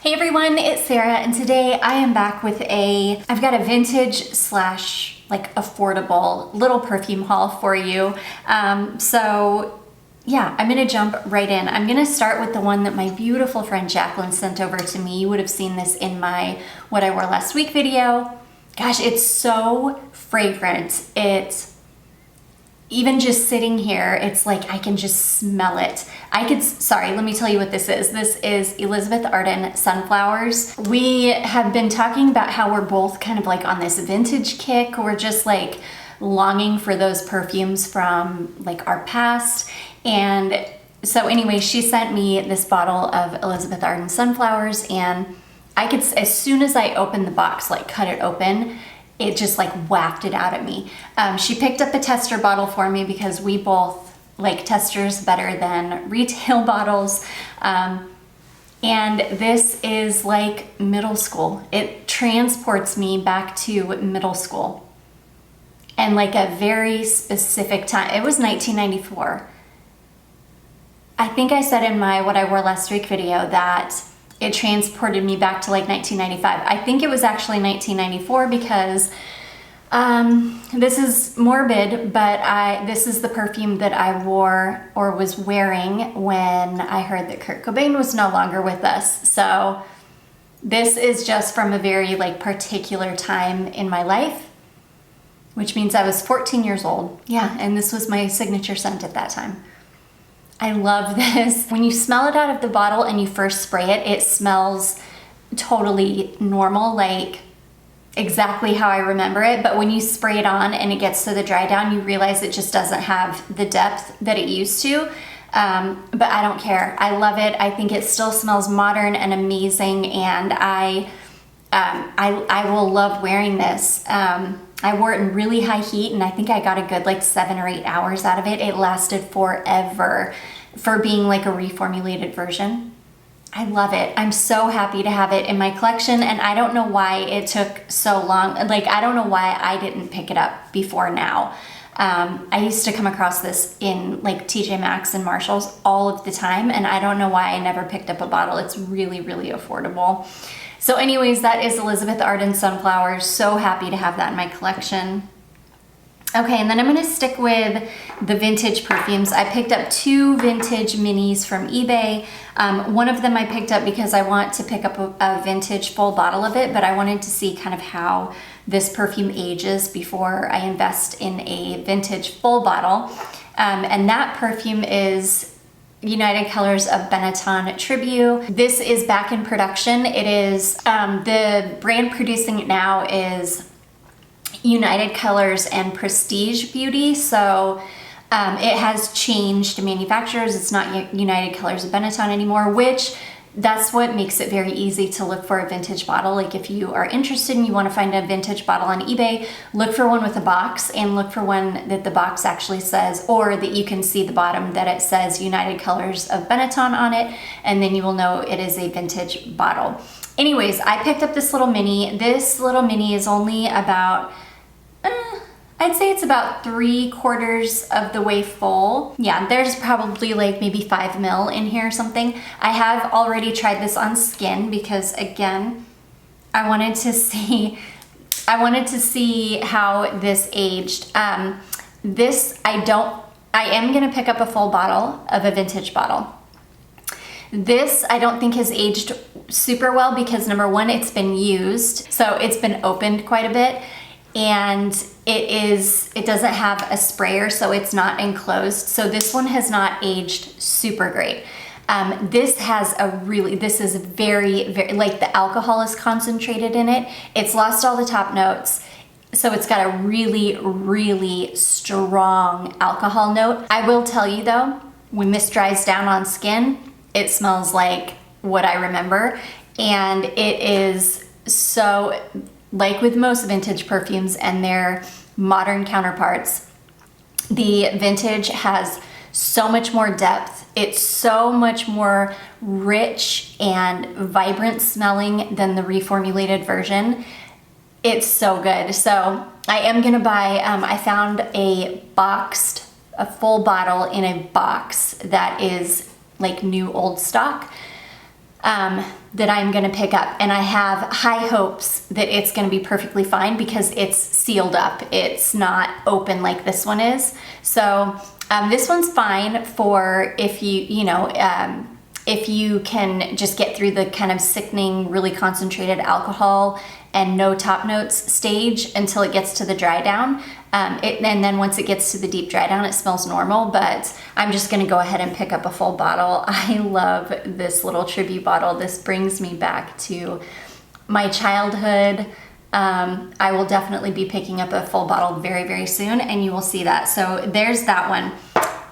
Hey everyone, it's Sarah, and today I am back with I've got a vintage slash like affordable little perfume haul for you. So yeah, I'm gonna jump right in. I'm gonna start with the one that my beautiful friend Jacqueline sent over to me. You would have seen this in my What I Wore Last Week video. Gosh, it's so fragrant. It's even just sitting here, it's like I can just smell it. Sorry, let me tell you what this is. This is Elizabeth Arden Sunflowers. We have been talking about how we're both kind of like on this vintage kick. We're just like longing for those perfumes from like our past. And so anyway, she sent me this bottle of Elizabeth Arden Sunflowers, and I could, as soon as I opened the box, like cut it open, it just like wafted out at me. She picked up a tester bottle for me because we both like testers better than retail bottles. And this is like middle school. It transports me back to middle school and like a very specific time. It was 1994. I think I said in my What I Wore Last Week video that it transported me back to like 1995. I think it was actually 1994 because this is morbid, but this is the perfume that I wore or was wearing when I heard that Kurt Cobain was no longer with us. So this is just from a very like particular time in my life, which means I was 14 years old. Yeah, and this was my signature scent at that time. I love this. When you smell it out of the bottle and you first spray it, it smells totally normal, like exactly how I remember it. But when you spray it on and it gets to the dry down, you realize it just doesn't have the depth that it used to. But I don't care. I love it. I think it still smells modern and amazing, and I will love wearing this. I wore it in really high heat, and I think I got a good like 7 or 8 hours out of it. It lasted forever for being like a reformulated version. I love it. I'm so happy to have it in my collection, and I don't know why it took so long. Like, I don't know why I didn't pick it up before now. I used to come across this in like TJ Maxx and Marshalls all of the time, and I don't know why I never picked up a bottle. It's really, really affordable. So anyways, that is Elizabeth Arden Sunflowers. So happy to have that in my collection. Okay, and then I'm gonna stick with the vintage perfumes. I picked up 2 vintage minis from eBay. One of them I picked up because I want to pick up a vintage full bottle of it, but I wanted to see kind of how this perfume ages before I invest in a vintage full bottle. And that perfume is United Colors of Benetton Tribu. This is back in production. It is, the brand producing it now is United Colors and Prestige Beauty. So it has changed manufacturers. It's not United Colors of Benetton anymore, which that's what makes it very easy to look for a vintage bottle. Like if you are interested and you want to find a vintage bottle on eBay, look for one with a box, and look for one that the box actually says, or that you can see the bottom that it says United Colors of Benetton on it, and then you will know it is a vintage bottle. Anyways, I picked up this little mini. This little mini is only about, I'd say it's about 3/4 of the way full. Yeah, there's probably like maybe 5 ml in here or something. I have already tried this on skin because again, I wanted to see how this aged. I am gonna pick up a full bottle of a vintage bottle. This I don't think has aged super well because number one, it's been used. So it's been opened quite a bit. And it doesn't have a sprayer, so it's not enclosed. So this one has not aged super great. This is very, very, like the alcohol is concentrated in it. It's lost all the top notes. So it's got a really, really strong alcohol note. I will tell you though, when this dries down on skin, it smells like what I remember. And it is so, like with most vintage perfumes and their modern counterparts, the vintage has so much more depth. It's so much more rich and vibrant smelling than the reformulated version. It's so good. So I am gonna buy, I found a full bottle in a box that is like new old stock. that I'm gonna pick up, and I have high hopes that it's gonna be perfectly fine because it's sealed up. It's not open like this one is. So this one's fine for if if you can just get through the kind of sickening, really concentrated alcohol and no top notes stage until it gets to the dry down. And then once it gets to the deep dry down, it smells normal, but I'm just gonna go ahead and pick up a full bottle. I love this little Tribu bottle. This brings me back to my childhood. I will definitely be picking up a full bottle very, very soon, and you will see that. So there's that one.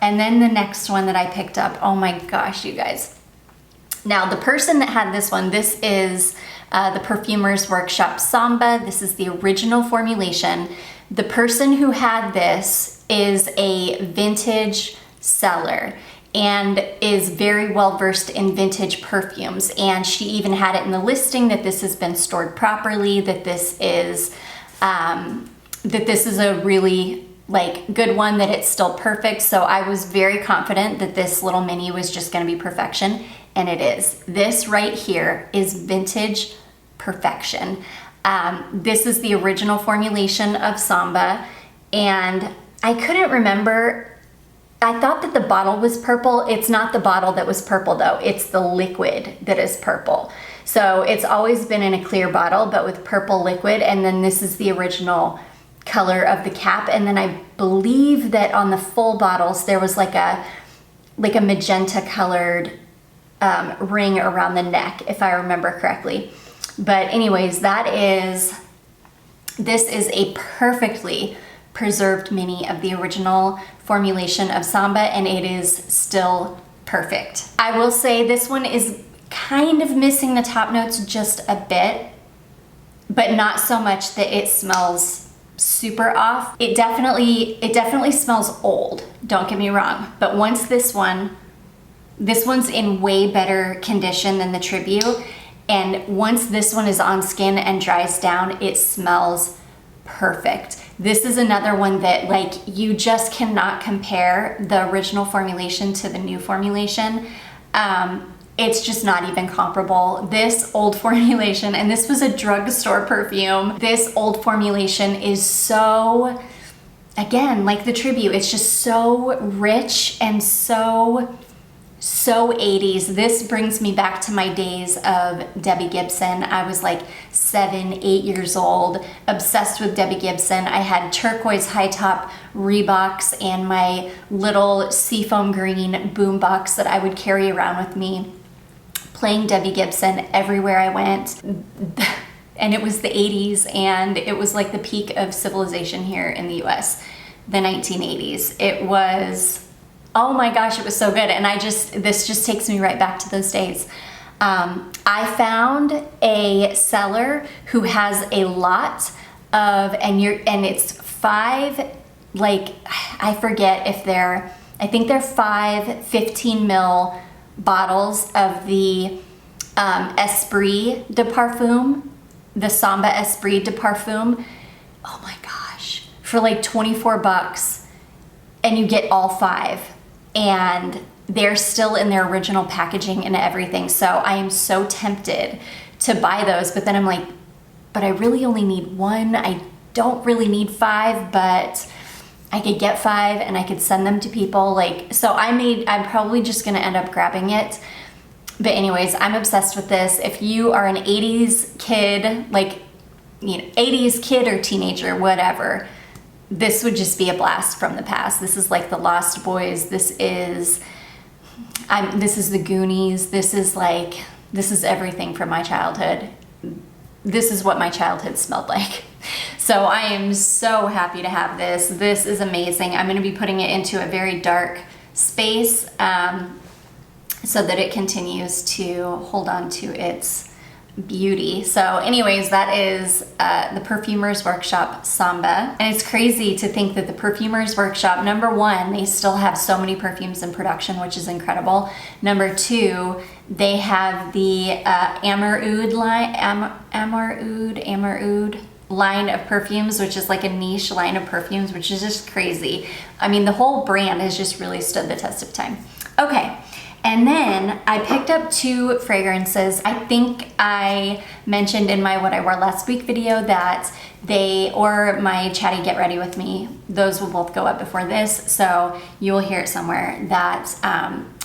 And then the next one that I picked up, oh my gosh, you guys. Now the person that had this one, this is the Perfumer's Workshop Samba. This is the original formulation. The person who had this is a vintage seller and is very well versed in vintage perfumes. And she even had it in the listing that this has been stored properly, that this is a really like good one, that it's still perfect. So I was very confident that this little mini was just gonna be perfection, and it is. This right here is vintage perfection. This is the original formulation of Samba, and I couldn't remember. I thought that the bottle was purple. It's not the bottle that was purple though. It's the liquid that is purple. So it's always been in a clear bottle, but with purple liquid. And then this is the original color of the cap. And then I believe that on the full bottles, there was like a magenta colored ring around the neck, if I remember correctly. But anyways, this is a perfectly preserved mini of the original formulation of Samba, and it is still perfect. I will say this one is kind of missing the top notes just a bit, but not so much that it smells super off. It definitely smells old, don't get me wrong, but once this one's in way better condition than the Tribu. And once this one is on skin and dries down, it smells perfect. This is another one that like you just cannot compare the original formulation to the new formulation. It's just not even comparable. This old formulation, and this was a drugstore perfume, this old formulation is so, again, like the Tribu, it's just so rich and so 80s. This brings me back to my days of Debbie Gibson. I was like 7, 8 years old, obsessed with Debbie Gibson. I had turquoise high top Reeboks and my little seafoam green boombox that I would carry around with me, playing Debbie Gibson everywhere I went. And it was the 80s, and it was like the peak of civilization here in the US, the 1980s. It was, oh my gosh, it was so good. And this just takes me right back to those days. I found a seller who has a lot of, and it's 5, like, I forget if I think they're 5 15 ml bottles of the Esprit de Parfum, the Samba Esprit de Parfum. Oh my gosh, for like $24, and you get all 5. And they're still in their original packaging and everything. So I am so tempted to buy those, but then I'm like, but I really only need 1. I don't really need 5, but I could get 5 and I could send them to people. Like, so I'm probably just gonna end up grabbing it. But anyways, I'm obsessed with this. If you are an 80s kid, like, 80s kid or teenager, whatever, this would just be a blast from the past. This is like the Lost Boys. This is the Goonies. This is everything from my childhood. This is what my childhood smelled like. So I am so happy to have this. This is amazing. I'm gonna be putting it into a very dark space so that it continues to hold on to its beauty. So anyways, that is the Perfumer's Workshop Samba. And it's crazy to think that the Perfumer's Workshop, number 1, they still have so many perfumes in production, which is incredible. Number 2, they have the Amar Oud line of perfumes, which is like a niche line of perfumes, which is just crazy. I mean, the whole brand has just really stood the test of time. Okay. And then I picked up 2 fragrances. I think I mentioned in my What I Wore Last Week video that they, or my Chatty Get Ready With Me, those will both go up before this, so you will hear it somewhere, that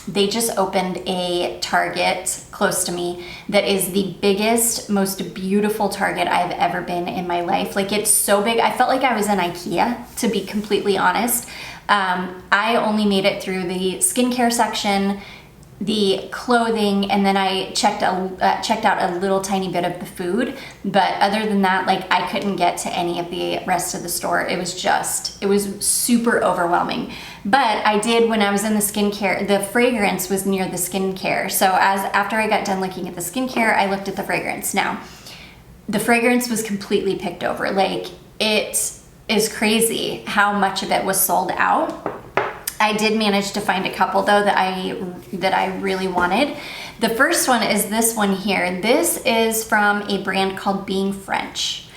they just opened a Target close to me that is the biggest, most beautiful Target I've ever been in my life. Like, it's so big. I felt like I was in IKEA, to be completely honest. I only made it through the skincare section, the clothing, and then I checked out a little tiny bit of the food. But other than that, like, I couldn't get to any of the rest of the store. It was super overwhelming. But I did, when I was in the skincare, the fragrance was near the skincare. So after I got done looking at the skincare, I looked at the fragrance. Now, the fragrance was completely picked over. Like, it is crazy how much of it was sold out. I did manage to find a couple though that I really wanted. The first one is this one here. This is from a brand called Being French.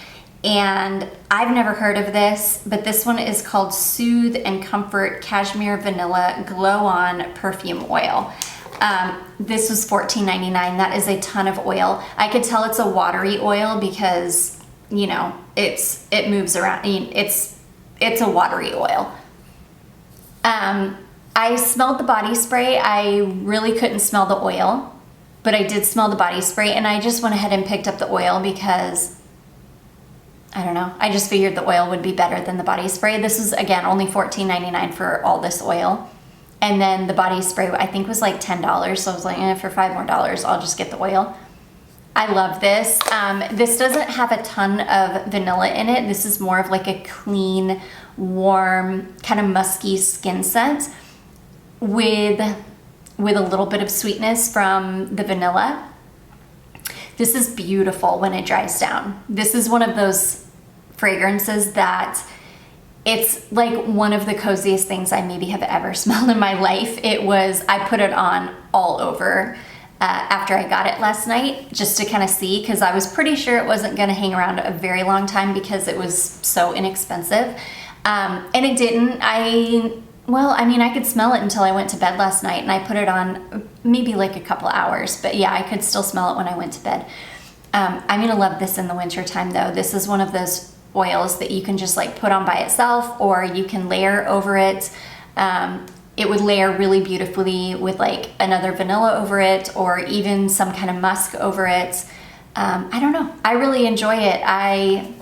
And I've never heard of this, but this one is called Soothe and Comfort Cashmere Vanilla Glow On Perfume Oil. This was $14.99. That is a ton of oil. I could tell it's a watery oil because, you know, it moves around. It's a watery oil. I smelled the body spray. I really couldn't smell the oil, but I did smell the body spray, and I just went ahead and picked up the oil because, I don't know, I just figured the oil would be better than the body spray. This is, again, only $14.99 for all this oil. And then the body spray, I think, was like $10. So I was like, for $5 more, I'll just get the oil. I love this. This doesn't have a ton of vanilla in it. This is more of like a clean, warm, kind of musky skin scent with a little bit of sweetness from the vanilla. This is beautiful when it dries down. This is one of those fragrances that it's like one of the coziest things I maybe have ever smelled in my life. I put it on all over after I got it last night, just to kind of see, because I was pretty sure it wasn't going to hang around a very long time because it was so inexpensive. And it didn't. I could smell it until I went to bed last night, and I put it on maybe like a couple hours, but yeah, I could still smell it when I went to bed. I'm gonna love this in the winter time though. This is one of those oils that you can just like put on by itself, or you can layer over it. It would layer really beautifully with like another vanilla over it, or even some kind of musk over it. I don't know. I really enjoy it. I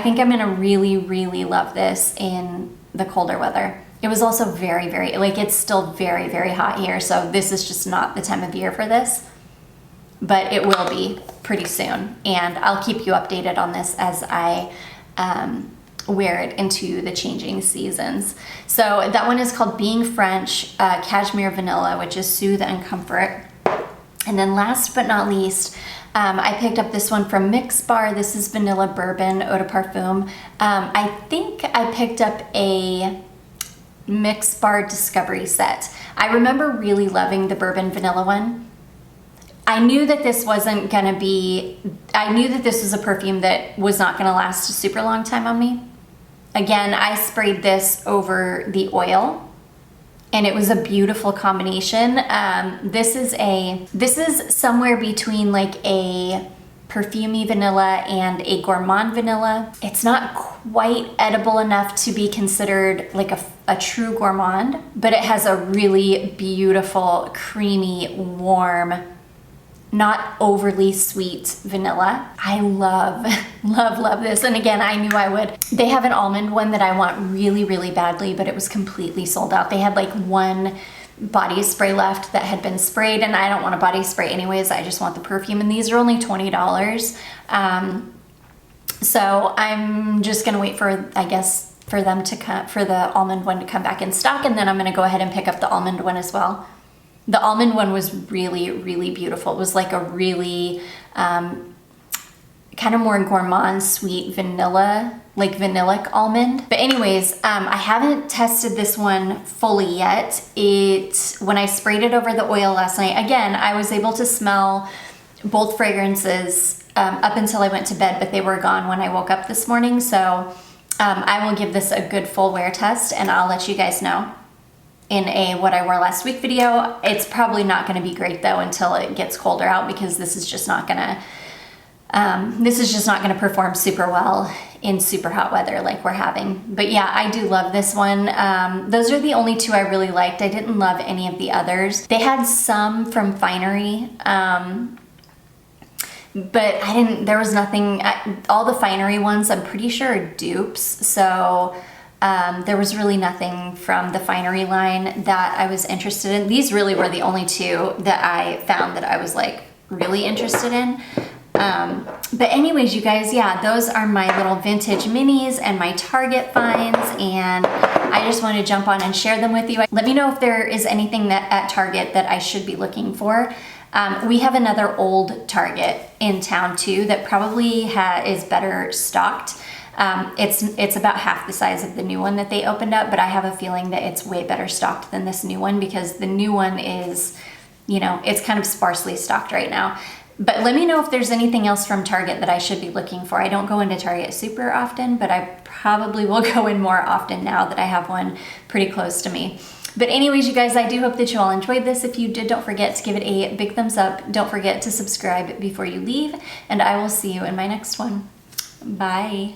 think I'm gonna really, really love this in the colder weather. It was also very, very, like, it's still very, very hot here, so this is just not the time of year for this, but it will be pretty soon, and I'll keep you updated on this as I wear it into the changing seasons. So that one is called Being French Cashmere Vanilla, which is Soothe and Comfort. And then last but not least, I picked up this one from Mixbar. This is Vanilla Bourbon Eau de Parfum. I think I picked up a Mixbar Discovery set. I remember really loving the Bourbon Vanilla one. I knew that this wasn't gonna be, I knew that this was a perfume that was not gonna last a super long time on me. Again, I sprayed this over the oil, and it was a beautiful combination. This is somewhere between like a perfumey vanilla and a gourmand vanilla. It's not quite edible enough to be considered like a true gourmand, but it has a really beautiful, creamy, warm, not overly sweet vanilla. I love, love this. And again, I knew I would. They have an almond one that I want really, really badly, but it was completely sold out. They had like one body spray left that had been sprayed, and I don't want a body spray anyways. I just want the perfume, and these are only $20. So I'm just gonna wait for, I guess, for them to come, for the almond one to come back in stock, and then I'm gonna go ahead and pick up the almond one as well. The almond one was really, really beautiful. It was like a really kind of more gourmand, sweet vanilla, like vanillic almond. But anyways, I haven't tested this one fully yet. When I sprayed it over the oil last night, again, I was able to smell both fragrances up until I went to bed, but they were gone when I woke up this morning. So I will give this a good full wear test, and I'll let you guys know. in a what I wore last week video. It's probably not gonna be great though until it gets colder out, because this is just not gonna perform super well in super hot weather like we're having. But yeah, I do love this one. Those are the only two I really liked. I didn't love any of the others. They had some from Finery, but there was nothing, all the Finery ones I'm pretty sure are dupes, so there was really nothing from the Finery line that I was interested in. These really were the only two that I found that I was like really interested in. But anyways, you guys, yeah, those are my little vintage minis and my Target finds, and I just want to jump on and share them with you. Let me know if there is anything that at Target that I should be looking for. We have another old Target in town too that probably is better stocked. It's about half the size of the new one that they opened up, but I have a feeling that it's way better stocked than this new one, because the new one is, you know, it's kind of sparsely stocked right now. But let me know if there's anything else from Target that I should be looking for. I don't go into Target super often, but I probably will go in more often now that I have one pretty close to me. But anyways, you guys, I do hope that you all enjoyed this. If you did, don't forget to give it a big thumbs up. Don't forget to subscribe before you leave, and I will see you in my next one. Bye.